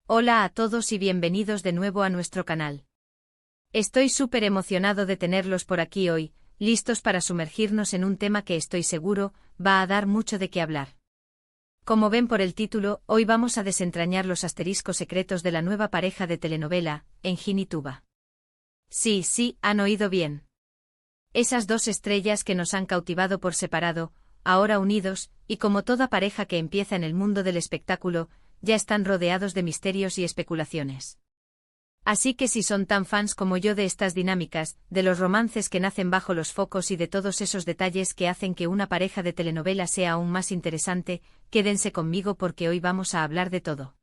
Hola a todos y bienvenidos de nuevo a nuestro canal. Estoy súper emocionado de tenerlos por aquí hoy, listos para sumergirnos en un tema que estoy seguro va a dar mucho de qué hablar. Como ven por el título, hoy vamos a desentrañar los asteriscos secretos de la nueva pareja de telenovela, Engin y Tuba. Sí, han oído bien. Esas dos estrellas que nos han cautivado por separado, ahora unidos, y como toda pareja que empieza en el mundo del espectáculo, ya están rodeados de misterios y especulaciones. Así que si son tan fans como yo de estas dinámicas, de los romances que nacen bajo los focos y de todos esos detalles que hacen que una pareja de telenovela sea aún más interesante, quédense conmigo porque hoy vamos a hablar de todo.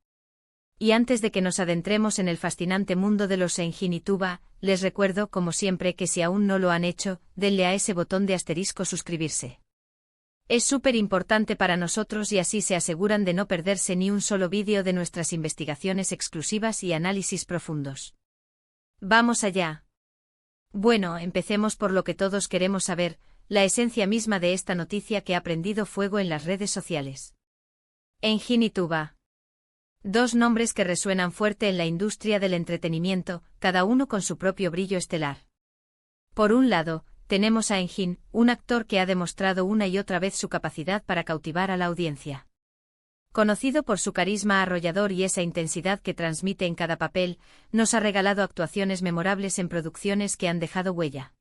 Y antes de que nos adentremos en el fascinante mundo de los Engin y Tuba, les recuerdo, como siempre, que si aún no lo han hecho, denle a ese botón de asterisco suscribirse. Es súper importante para nosotros y así se aseguran de no perderse ni un solo vídeo de nuestras investigaciones exclusivas y análisis profundos. ¡Vamos allá! Bueno, empecemos por lo que todos queremos saber, la esencia misma de esta noticia que ha prendido fuego en las redes sociales. Engin y Tuba. Dos nombres que resuenan fuerte en la industria del entretenimiento, cada uno con su propio brillo estelar. Por un lado, tenemos a Engin, un actor que ha demostrado una y otra vez su capacidad para cautivar a la audiencia. Conocido por su carisma arrollador y esa intensidad que transmite en cada papel, nos ha regalado actuaciones memorables en producciones que han dejado huella.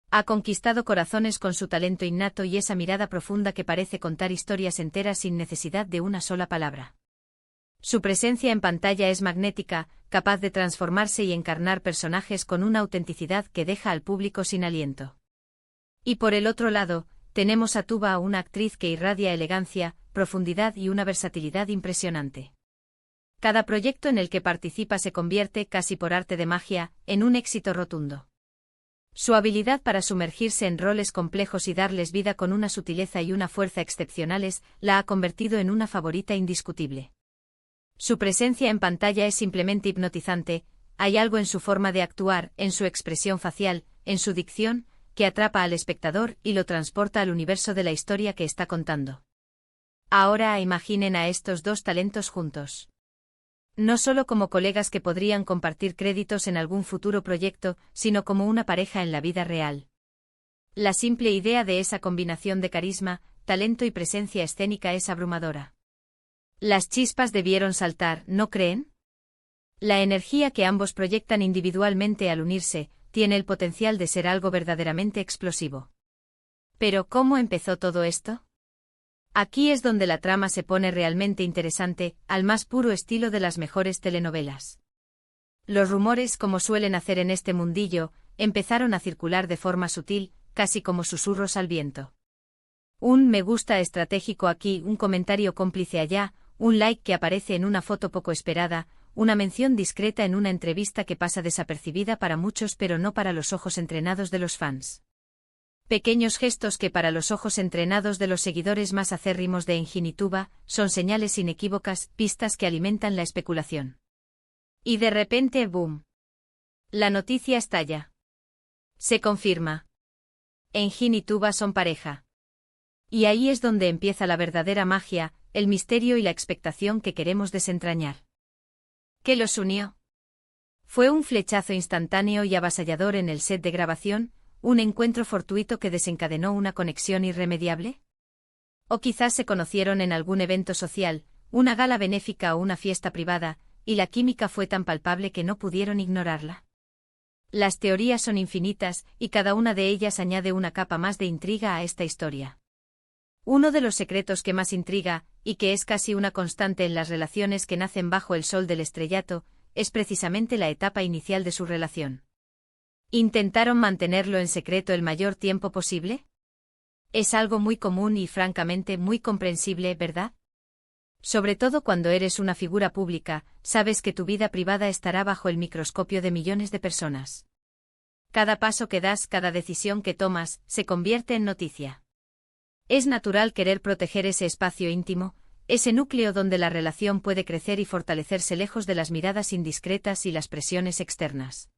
Ha conquistado corazones con su talento innato y esa mirada profunda que parece contar historias enteras sin necesidad de una sola palabra. Su presencia en pantalla es magnética, capaz de transformarse y encarnar personajes con una autenticidad que deja al público sin aliento. Y por el otro lado, tenemos a Tuba, una actriz que irradia elegancia, profundidad y una versatilidad impresionante. Cada proyecto en el que participa se convierte, casi por arte de magia, en un éxito rotundo. Su habilidad para sumergirse en roles complejos y darles vida con una sutileza y una fuerza excepcionales la ha convertido en una favorita indiscutible. Su presencia en pantalla es simplemente hipnotizante, hay algo en su forma de actuar, en su expresión facial, en su dicción, que atrapa al espectador y lo transporta al universo de la historia que está contando. Ahora imaginen a estos dos talentos juntos. No solo como colegas que podrían compartir créditos en algún futuro proyecto, sino como una pareja en la vida real. La simple idea de esa combinación de carisma, talento y presencia escénica es abrumadora. Las chispas debieron saltar, ¿no creen? La energía que ambos proyectan individualmente al unirse, tiene el potencial de ser algo verdaderamente explosivo. Pero ¿cómo empezó todo esto? Aquí es donde la trama se pone realmente interesante, al más puro estilo de las mejores telenovelas. Los rumores, como suelen hacer en este mundillo, empezaron a circular de forma sutil, casi como susurros al viento. Un me gusta estratégico aquí, un comentario cómplice allá, un like que aparece en una foto poco esperada, una mención discreta en una entrevista que pasa desapercibida para muchos pero no para los ojos entrenados de los fans. Pequeños gestos que para los ojos entrenados de los seguidores más acérrimos de Engin y Tuba son señales inequívocas, pistas que alimentan la especulación. Y de repente, ¡boom! La noticia estalla. Se confirma. Engin y Tuba son pareja. Y ahí es donde empieza la verdadera magia, el misterio y la expectación que queremos desentrañar. ¿Qué los unió? ¿Fue un flechazo instantáneo y avasallador en el set de grabación, un encuentro fortuito que desencadenó una conexión irremediable? ¿O quizás se conocieron en algún evento social, una gala benéfica o una fiesta privada, y la química fue tan palpable que no pudieron ignorarla? Las teorías son infinitas, y cada una de ellas añade una capa más de intriga a esta historia. Uno de los secretos que más intriga, y que es casi una constante en las relaciones que nacen bajo el sol del estrellato, es precisamente la etapa inicial de su relación. ¿Intentaron mantenerlo en secreto el mayor tiempo posible? Es algo muy común y francamente muy comprensible, ¿verdad? Sobre todo cuando eres una figura pública, sabes que tu vida privada estará bajo el microscopio de millones de personas. Cada paso que das, cada decisión que tomas, se convierte en noticia. Es natural querer proteger ese espacio íntimo, ese núcleo donde la relación puede crecer y fortalecerse lejos de las miradas indiscretas y las presiones externas.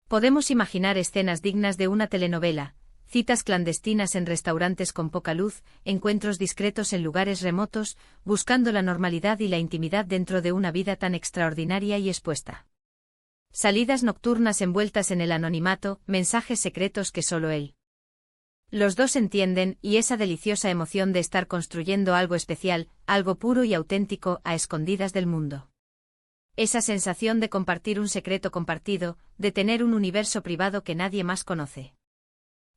Podemos imaginar escenas dignas de una telenovela, citas clandestinas en restaurantes con poca luz, encuentros discretos en lugares remotos, buscando la normalidad y la intimidad dentro de una vida tan extraordinaria y expuesta. Salidas nocturnas envueltas en el anonimato, mensajes secretos que solo él. Los dos entienden, y esa deliciosa emoción de estar construyendo algo especial, algo puro y auténtico, a escondidas del mundo. Esa sensación de compartir un secreto compartido, de tener un universo privado que nadie más conoce.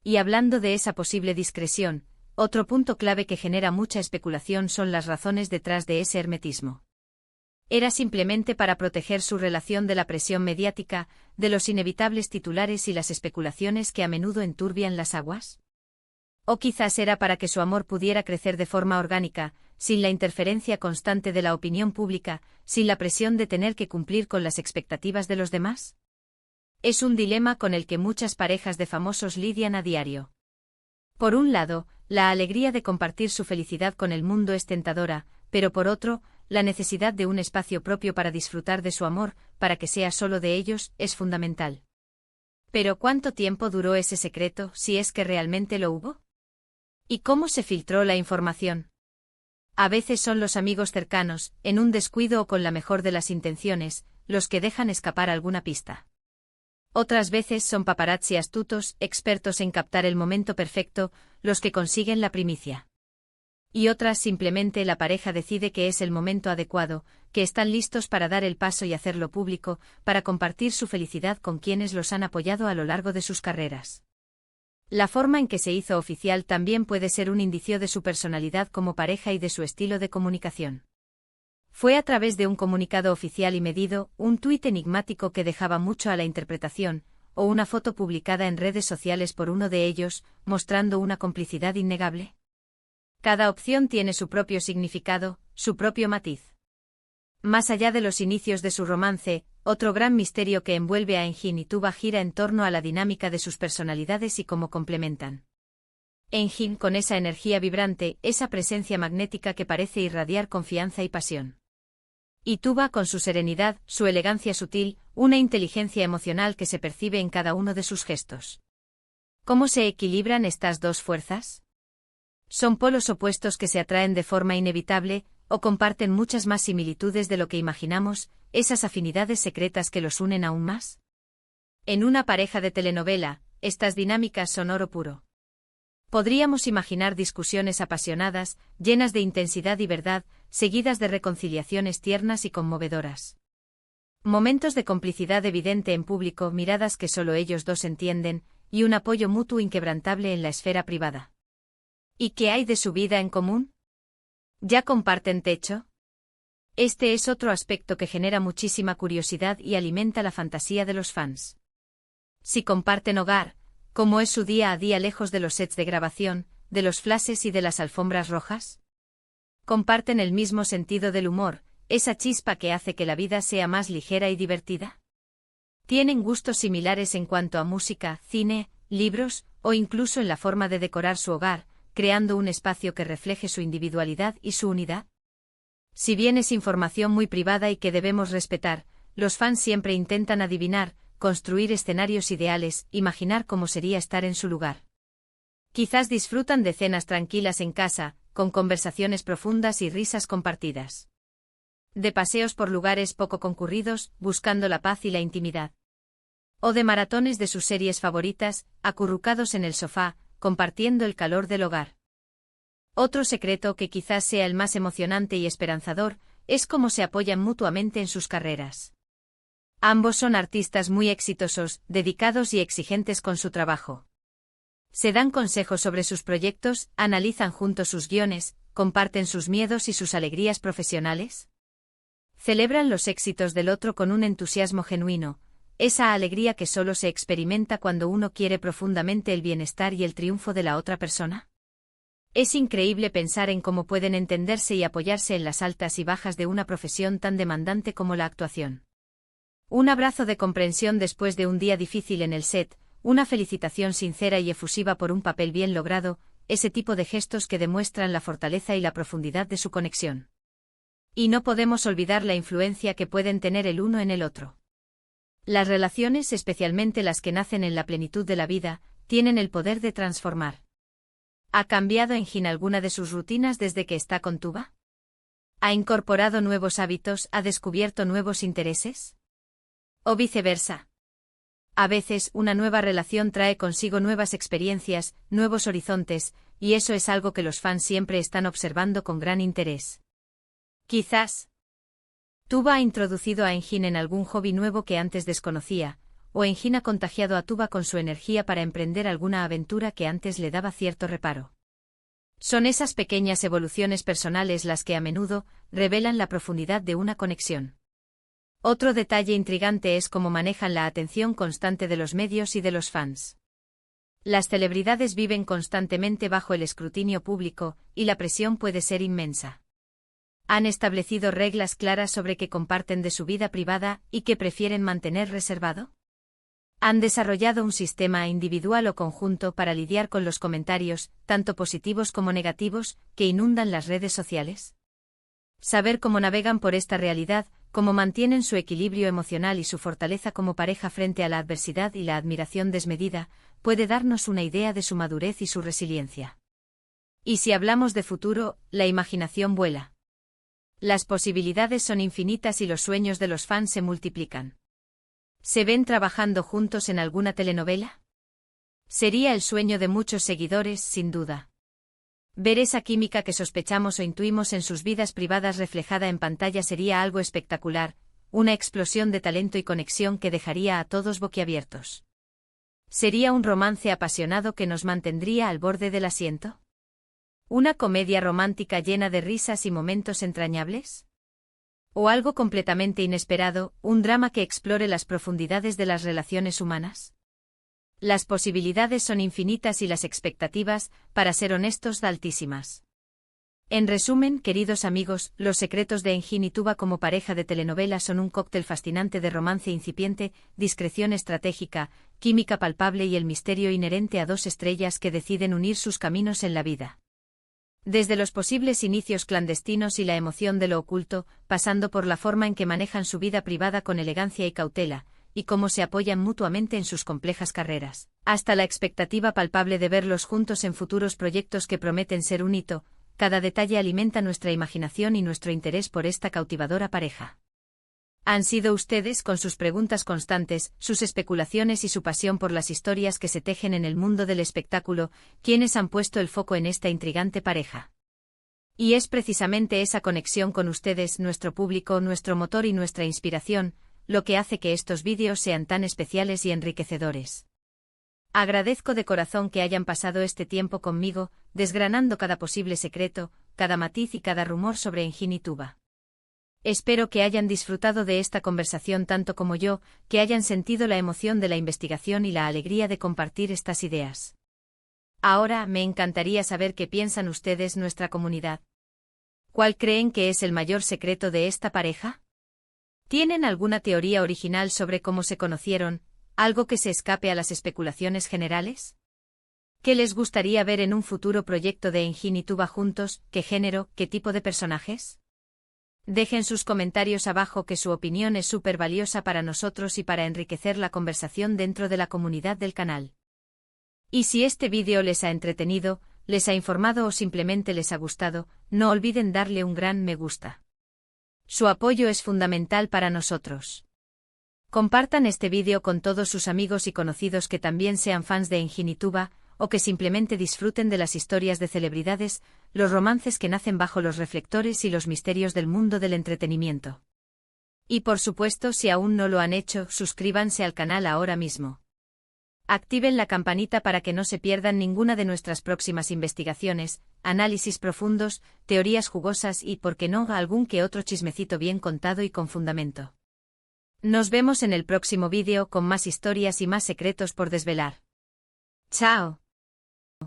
Y hablando de esa posible discreción, otro punto clave que genera mucha especulación son las razones detrás de ese hermetismo. ¿Era simplemente para proteger su relación de la presión mediática, de los inevitables titulares y las especulaciones que a menudo enturbian las aguas? O quizás era para que su amor pudiera crecer de forma orgánica, sin la interferencia constante de la opinión pública, sin la presión de tener que cumplir con las expectativas de los demás. Es un dilema con el que muchas parejas de famosos lidian a diario. Por un lado, la alegría de compartir su felicidad con el mundo es tentadora, pero por otro, la necesidad de un espacio propio para disfrutar de su amor, para que sea solo de ellos, es fundamental. Pero ¿cuánto tiempo duró ese secreto, si es que realmente lo hubo? ¿Y cómo se filtró la información? A veces son los amigos cercanos, en un descuido o con la mejor de las intenciones, los que dejan escapar alguna pista. Otras veces son paparazzi astutos, expertos en captar el momento perfecto, los que consiguen la primicia. Y otras simplemente la pareja decide que es el momento adecuado, que están listos para dar el paso y hacerlo público, para compartir su felicidad con quienes los han apoyado a lo largo de sus carreras. La forma en que se hizo oficial también puede ser un indicio de su personalidad como pareja y de su estilo de comunicación. Fue a través de un comunicado oficial y medido, un tuit enigmático que dejaba mucho a la interpretación, o una foto publicada en redes sociales por uno de ellos, mostrando una complicidad innegable. Cada opción tiene su propio significado, su propio matiz. Más allá de los inicios de su romance, otro gran misterio que envuelve a Engin y Tuba gira en torno a la dinámica de sus personalidades y cómo complementan. Engin con esa energía vibrante, esa presencia magnética que parece irradiar confianza y pasión. Y Tuba con su serenidad, su elegancia sutil, una inteligencia emocional que se percibe en cada uno de sus gestos. ¿Cómo se equilibran estas dos fuerzas? ¿Son polos opuestos que se atraen de forma inevitable, o comparten muchas más similitudes de lo que imaginamos, esas afinidades secretas que los unen aún más? En una pareja de telenovela, estas dinámicas son oro puro. Podríamos imaginar discusiones apasionadas, llenas de intensidad y verdad, seguidas de reconciliaciones tiernas y conmovedoras. Momentos de complicidad evidente en público, miradas que solo ellos dos entienden, y un apoyo mutuo inquebrantable en la esfera privada. ¿Y qué hay de su vida en común? ¿Ya comparten techo? Este es otro aspecto que genera muchísima curiosidad y alimenta la fantasía de los fans. Si comparten hogar, ¿cómo es su día a día lejos de los sets de grabación, de los flashes y de las alfombras rojas? ¿Comparten el mismo sentido del humor, esa chispa que hace que la vida sea más ligera y divertida? ¿Tienen gustos similares en cuanto a música, cine, libros, o incluso en la forma de decorar su hogar, creando un espacio que refleje su individualidad y su unidad? Si bien es información muy privada y que debemos respetar, los fans siempre intentan adivinar, construir escenarios ideales, imaginar cómo sería estar en su lugar. Quizás disfrutan de cenas tranquilas en casa, con conversaciones profundas y risas compartidas. De paseos por lugares poco concurridos, buscando la paz y la intimidad. O de maratones de sus series favoritas, acurrucados en el sofá, compartiendo el calor del hogar. Otro secreto que quizás sea el más emocionante y esperanzador, es cómo se apoyan mutuamente en sus carreras. Ambos son artistas muy exitosos, dedicados y exigentes con su trabajo. Se dan consejos sobre sus proyectos, analizan juntos sus guiones, comparten sus miedos y sus alegrías profesionales. Celebran los éxitos del otro con un entusiasmo genuino, esa alegría que solo se experimenta cuando uno quiere profundamente el bienestar y el triunfo de la otra persona. Es increíble pensar en cómo pueden entenderse y apoyarse en las altas y bajas de una profesión tan demandante como la actuación. Un abrazo de comprensión después de un día difícil en el set, una felicitación sincera y efusiva por un papel bien logrado, ese tipo de gestos que demuestran la fortaleza y la profundidad de su conexión. Y no podemos olvidar la influencia que pueden tener el uno en el otro. Las relaciones, especialmente las que nacen en la plenitud de la vida, tienen el poder de transformar. ¿Ha cambiado Engin alguna de sus rutinas desde que está con Tuba? ¿Ha incorporado nuevos hábitos? ¿Ha descubierto nuevos intereses? ¿O viceversa? A veces, una nueva relación trae consigo nuevas experiencias, nuevos horizontes, y eso es algo que los fans siempre están observando con gran interés. Quizás Tuba ha introducido a Engin en algún hobby nuevo que antes desconocía, o Engin ha contagiado a Tuba con su energía para emprender alguna aventura que antes le daba cierto reparo. Son esas pequeñas evoluciones personales las que a menudo revelan la profundidad de una conexión. Otro detalle intrigante es cómo manejan la atención constante de los medios y de los fans. Las celebridades viven constantemente bajo el escrutinio público, y la presión puede ser inmensa. Han establecido reglas claras sobre qué comparten de su vida privada y qué prefieren mantener reservado. ¿Han desarrollado un sistema individual o conjunto para lidiar con los comentarios, tanto positivos como negativos, que inundan las redes sociales? Saber cómo navegan por esta realidad, cómo mantienen su equilibrio emocional y su fortaleza como pareja frente a la adversidad y la admiración desmedida, puede darnos una idea de su madurez y su resiliencia. Y si hablamos de futuro, la imaginación vuela. Las posibilidades son infinitas y los sueños de los fans se multiplican. ¿Se ven trabajando juntos en alguna telenovela? Sería el sueño de muchos seguidores, sin duda. Ver esa química que sospechamos o intuimos en sus vidas privadas reflejada en pantalla sería algo espectacular, una explosión de talento y conexión que dejaría a todos boquiabiertos. ¿Sería un romance apasionado que nos mantendría al borde del asiento? ¿Una comedia romántica llena de risas y momentos entrañables? ¿O algo completamente inesperado, un drama que explore las profundidades de las relaciones humanas? Las posibilidades son infinitas y las expectativas, para ser honestos, altísimas. En resumen, queridos amigos, los secretos de Engin y Tuba como pareja de telenovela son un cóctel fascinante de romance incipiente, discreción estratégica, química palpable y el misterio inherente a dos estrellas que deciden unir sus caminos en la vida. Desde los posibles inicios clandestinos y la emoción de lo oculto, pasando por la forma en que manejan su vida privada con elegancia y cautela, y cómo se apoyan mutuamente en sus complejas carreras, hasta la expectativa palpable de verlos juntos en futuros proyectos que prometen ser un hito, cada detalle alimenta nuestra imaginación y nuestro interés por esta cautivadora pareja. Han sido ustedes, con sus preguntas constantes, sus especulaciones y su pasión por las historias que se tejen en el mundo del espectáculo, quienes han puesto el foco en esta intrigante pareja. Y es precisamente esa conexión con ustedes, nuestro público, nuestro motor y nuestra inspiración, lo que hace que estos vídeos sean tan especiales y enriquecedores. Agradezco de corazón que hayan pasado este tiempo conmigo, desgranando cada posible secreto, cada matiz y cada rumor sobre Engin y Tuba. Espero que hayan disfrutado de esta conversación tanto como yo, que hayan sentido la emoción de la investigación y la alegría de compartir estas ideas. Ahora, me encantaría saber qué piensan ustedes, nuestra comunidad. ¿Cuál creen que es el mayor secreto de esta pareja? ¿Tienen alguna teoría original sobre cómo se conocieron, algo que se escape a las especulaciones generales? ¿Qué les gustaría ver en un futuro proyecto de Engin y Tuba juntos? ¿Qué género, qué tipo de personajes? Dejen sus comentarios abajo, que su opinión es súper valiosa para nosotros y para enriquecer la conversación dentro de la comunidad del canal. Y si este vídeo les ha entretenido, les ha informado o simplemente les ha gustado, no olviden darle un gran me gusta. Su apoyo es fundamental para nosotros. Compartan este vídeo con todos sus amigos y conocidos que también sean fans de Engin y Tuba, o que simplemente disfruten de las historias de celebridades, los romances que nacen bajo los reflectores y los misterios del mundo del entretenimiento. Y por supuesto, si aún no lo han hecho, suscríbanse al canal ahora mismo. Activen la campanita para que no se pierdan ninguna de nuestras próximas investigaciones, análisis profundos, teorías jugosas y, por qué no, algún que otro chismecito bien contado y con fundamento. Nos vemos en el próximo vídeo con más historias y más secretos por desvelar. ¡Chao!